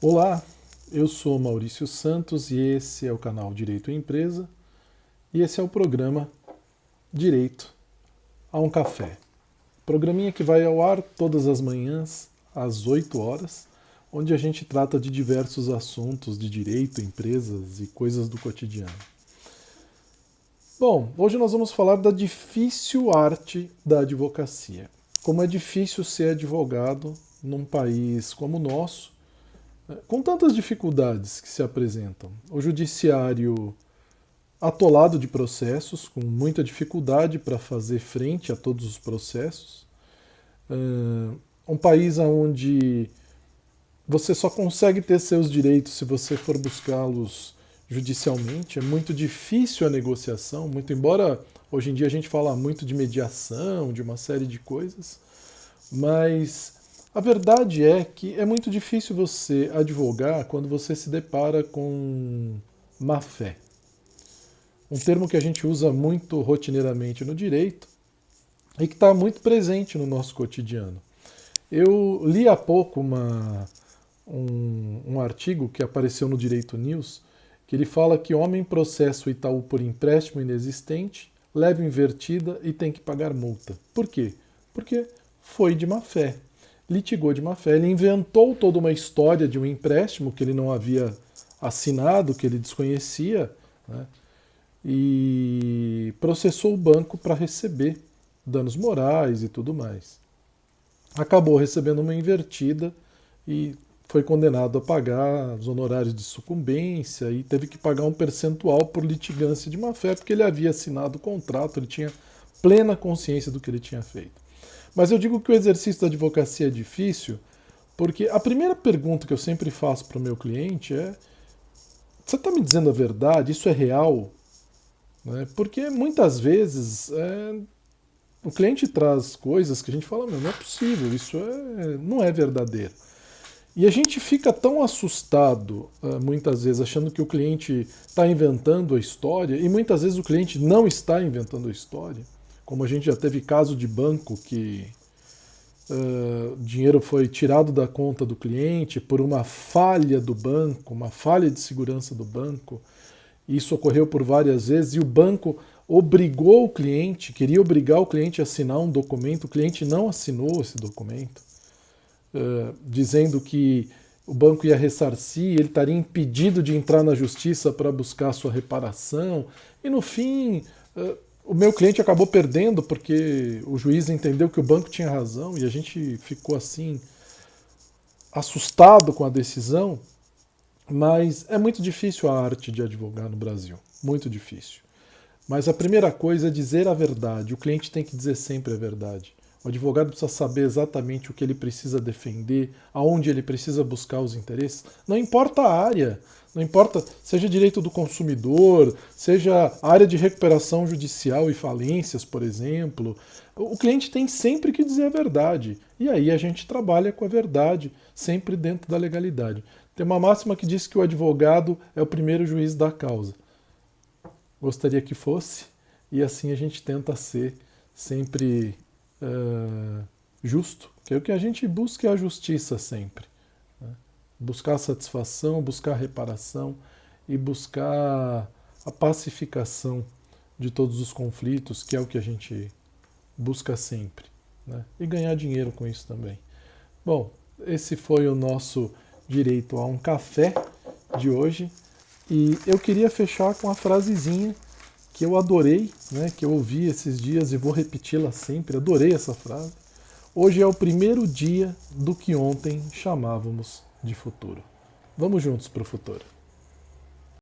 Olá, eu sou Maurício Santos e esse é o canal Direito à Empresa e esse é o programa Direito a um Café. Programinha que vai ao ar todas as manhãs às 8 horas, onde a gente trata de diversos assuntos de direito, empresas e coisas do cotidiano. Bom, hoje nós vamos falar da difícil arte da advocacia. Como é difícil ser advogado num país como o nosso, com tantas dificuldades que se apresentam. O judiciário atolado de processos, com muita dificuldade para fazer frente a todos os processos. Um país onde você só consegue ter seus direitos se você for buscá-los judicialmente. É muito difícil a negociação, muito embora hoje em dia a gente fala muito de mediação, de uma série de coisas, mas a verdade é que é muito difícil você advogar quando você se depara com má fé. Um termo que a gente usa muito rotineiramente no direito e que está muito presente no nosso cotidiano. Eu li há pouco um artigo que apareceu no Direito News, que ele fala que homem processa o Itaú por empréstimo inexistente, leva invertida e tem que pagar multa. Por quê? Porque foi de má fé. Litigou de má fé. Ele inventou toda uma história de um empréstimo que ele não havia assinado, que ele desconhecia, né? E processou o banco para receber danos morais e tudo mais. Acabou recebendo uma invertida e foi condenado a pagar os honorários de sucumbência e teve que pagar um percentual por litigância de má fé, porque ele havia assinado o contrato, ele tinha plena consciência do que ele tinha feito. Mas eu digo que o exercício da advocacia é difícil porque a primeira pergunta que eu sempre faço para o meu cliente é: você está me dizendo a verdade? Isso é real? Né? Porque muitas vezes o cliente traz coisas que a gente fala: não é possível, isso não é verdadeiro. E a gente fica tão assustado, muitas vezes, achando que o cliente está inventando a história, e muitas vezes o cliente não está inventando a história. Como a gente já teve caso de banco que o dinheiro foi tirado da conta do cliente por uma falha do banco, uma falha de segurança do banco. Isso ocorreu por várias vezes e o banco obrigou o cliente, queria obrigar o cliente a assinar um documento, o cliente não assinou esse documento, dizendo que o banco ia ressarcir, ele estaria impedido de entrar na justiça para buscar sua reparação, e no fim o meu cliente acabou perdendo porque o juiz entendeu que o banco tinha razão e a gente ficou assim assustado com a decisão. Mas é muito difícil a arte de advogar no Brasil, muito difícil. Mas a primeira coisa é dizer a verdade, o cliente tem que dizer sempre a verdade. O advogado precisa saber exatamente o que ele precisa defender, aonde ele precisa buscar os interesses. Não importa a área, não importa, seja direito do consumidor, seja área de recuperação judicial e falências, por exemplo. O cliente tem sempre que dizer a verdade. E aí a gente trabalha com a verdade, sempre dentro da legalidade. Tem uma máxima que diz que o advogado é o primeiro juiz da causa. Gostaria que fosse, e assim a gente tenta ser sempre justo, que é o que a gente busca é a justiça sempre. Né? Buscar a satisfação, buscar a reparação e buscar a pacificação de todos os conflitos, que é o que a gente busca sempre. Né? E ganhar dinheiro com isso também. Bom, esse foi o nosso Direito a um Café de hoje. E eu queria fechar com a frasezinha que eu adorei, né, que eu ouvi esses dias e vou repeti-la sempre. Adorei essa frase. Hoje é o primeiro dia do que ontem chamávamos de futuro. Vamos juntos para o futuro.